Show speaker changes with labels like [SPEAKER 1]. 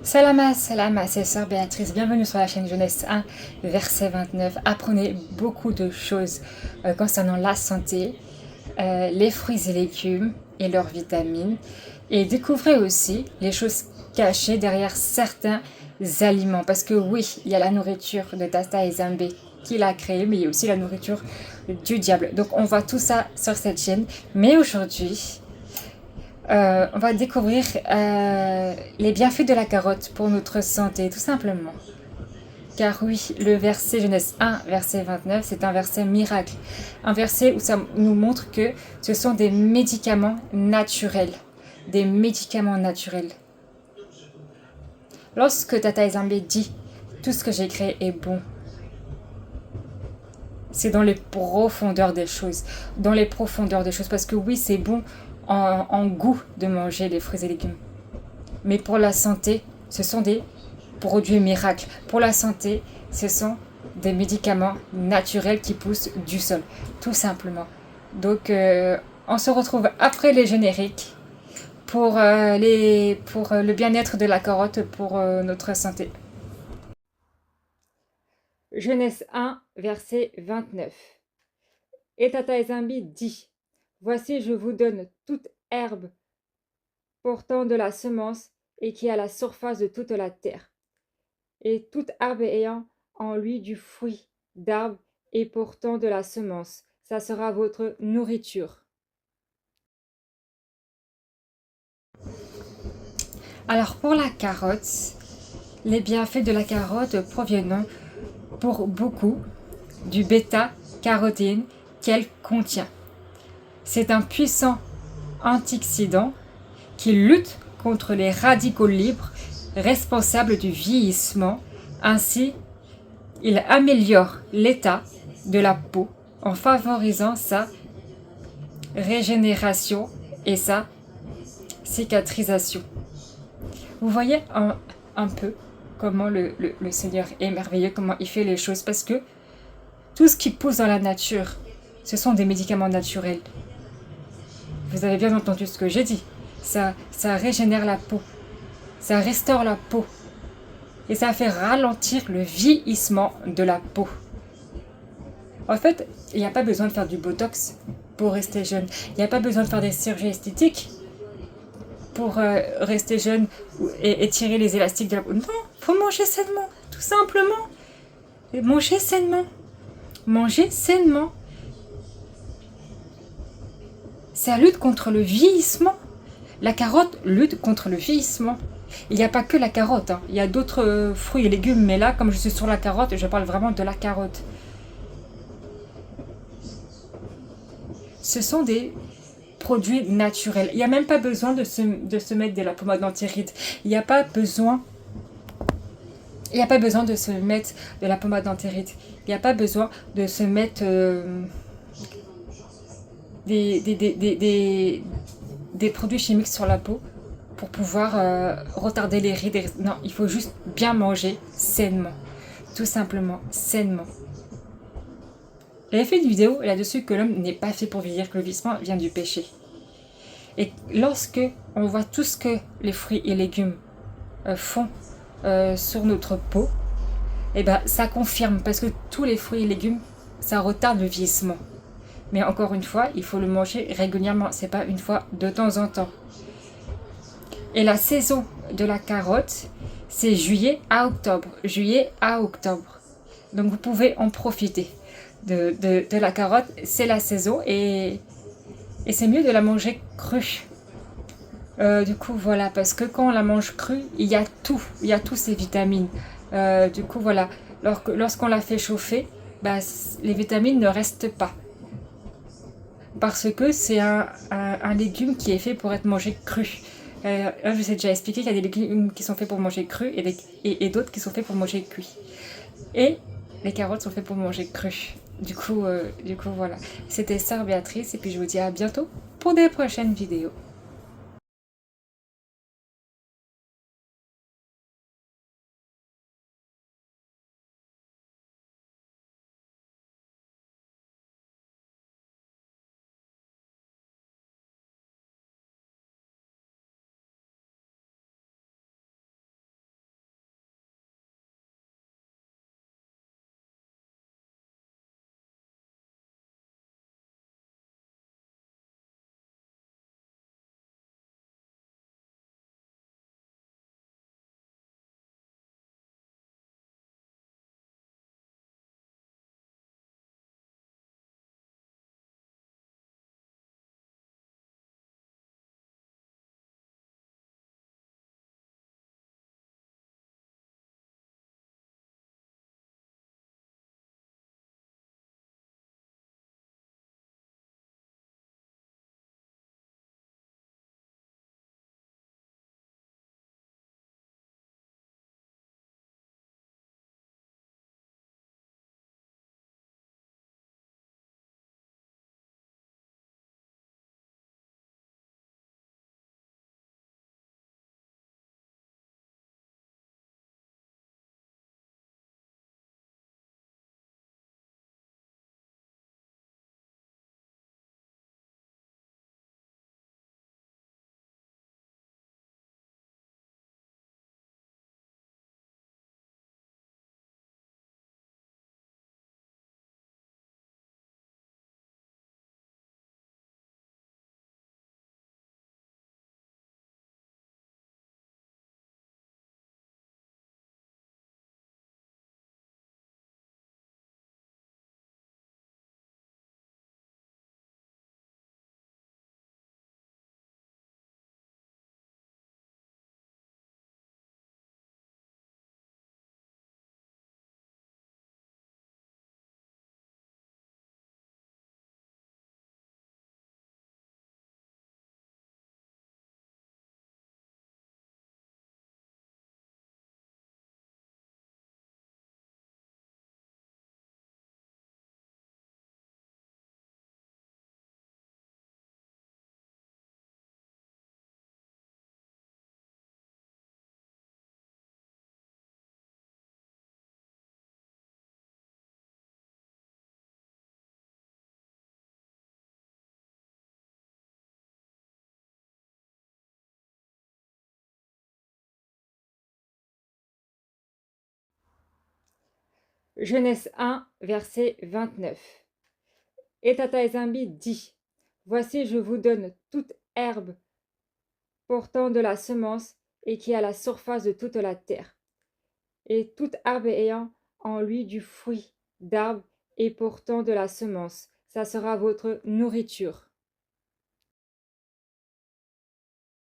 [SPEAKER 1] Salama, c'est Sœur Béatrice. Bienvenue sur la chaîne Jeunesse 1, verset 29. Apprenez beaucoup de choses concernant la santé, les fruits et légumes et leurs vitamines. Et découvrez aussi les choses cachées derrière certains aliments. Parce que oui, il y a la nourriture de Tata et Zambé qui l'a créée, mais il y a aussi la nourriture du diable. Donc on voit tout ça sur cette chaîne. Mais aujourd'hui, on va découvrir les bienfaits de la carotte pour notre santé, tout simplement. Car oui, le verset Genèse 1, verset 29, c'est un verset miracle. Un verset où ça nous montre que ce sont des médicaments naturels. Des médicaments naturels. Lorsque Tata Ezambé dit « Tout ce que j'ai créé est bon », c'est dans les profondeurs des choses. Dans les profondeurs des choses. Parce que oui, c'est bon en goût de manger les fruits et légumes. Mais pour la santé, ce sont des produits miracles. Pour la santé, ce sont des médicaments naturels qui poussent du sol, tout simplement. Donc, on se retrouve après les génériques pour le bien-être de la carotte pour notre santé. Genèse 1, verset 29. Et Tata Ezambi dit, voici, je vous donne toute herbe portant de la semence et qui est à la surface de toute la terre, et toute arbre ayant en lui du fruit d'arbre et portant de la semence, ça sera votre nourriture. Alors pour la carotte, les bienfaits de la carotte proviennent pour beaucoup du bêta-carotène qu'elle contient. C'est un puissant antioxydant qui lutte contre les radicaux libres responsables du vieillissement. Ainsi, il améliore l'état de la peau en favorisant sa régénération et sa cicatrisation. Vous voyez un peu comment le Seigneur est merveilleux, comment il fait les choses, parce que tout ce qui pousse dans la nature, ce sont des médicaments naturels. Vous avez bien entendu ce que j'ai dit. Ça régénère la peau, ça restaure la peau et ça fait ralentir le vieillissement de la peau. En fait, il n'y a pas besoin de faire du botox pour rester jeune. Il n'y a pas besoin de faire des chirurgies esthétiques pour rester jeune et tirer les élastiques de la peau. Non, il faut manger sainement, tout simplement. Manger sainement. Manger sainement. Ça lutte contre le vieillissement. La carotte lutte contre le vieillissement. Il n'y a pas que la carotte, hein. Il y a d'autres fruits et légumes, mais là, comme je suis sur la carotte, je parle vraiment de la carotte. Ce sont des produits naturels. Il n'y a même pas besoin de se mettre de la pommade anti-rides. Il n'y a pas besoin de se mettre de la pommade anti-rides. Il n'y a pas besoin de se mettre des produits chimiques sur la peau pour pouvoir retarder les rides. Non, il faut juste bien manger sainement. Tout simplement, sainement. J'avais fait une vidéo là-dessus que l'homme n'est pas fait pour vieillir, que le vieillissement vient du péché. Et lorsque on voit tout ce que les fruits et légumes font sur notre peau, et ben ça confirme, parce que tous les fruits et légumes, ça retarde le vieillissement. Mais encore une fois, il faut le manger régulièrement, c'est pas une fois de temps en temps. Et la saison de la carotte, c'est juillet à octobre. Juillet à octobre. Donc vous pouvez en profiter de la carotte, c'est la saison et c'est mieux de la manger crue. Du coup voilà, parce que quand on la mange crue, il y a tous ces vitamines. Du coup voilà, lorsqu'on la fait chauffer, bah, les vitamines ne restent pas. Parce que c'est un légume qui est fait pour être mangé cru. Je vous ai déjà expliqué qu'il y a des légumes qui sont faits pour manger cru et d'autres qui sont faits pour manger cuit. Et les carottes sont faites pour manger cru. Du coup voilà. C'était Sœur Béatrice et puis je vous dis à bientôt pour des prochaines vidéos. Genèse 1, verset 29. Et Tata Ezambi dit, voici je vous donne toute herbe portant de la semence et qui est à la surface de toute la terre, et toute arbre ayant en lui du fruit d'arbre et portant de la semence, ça sera votre nourriture.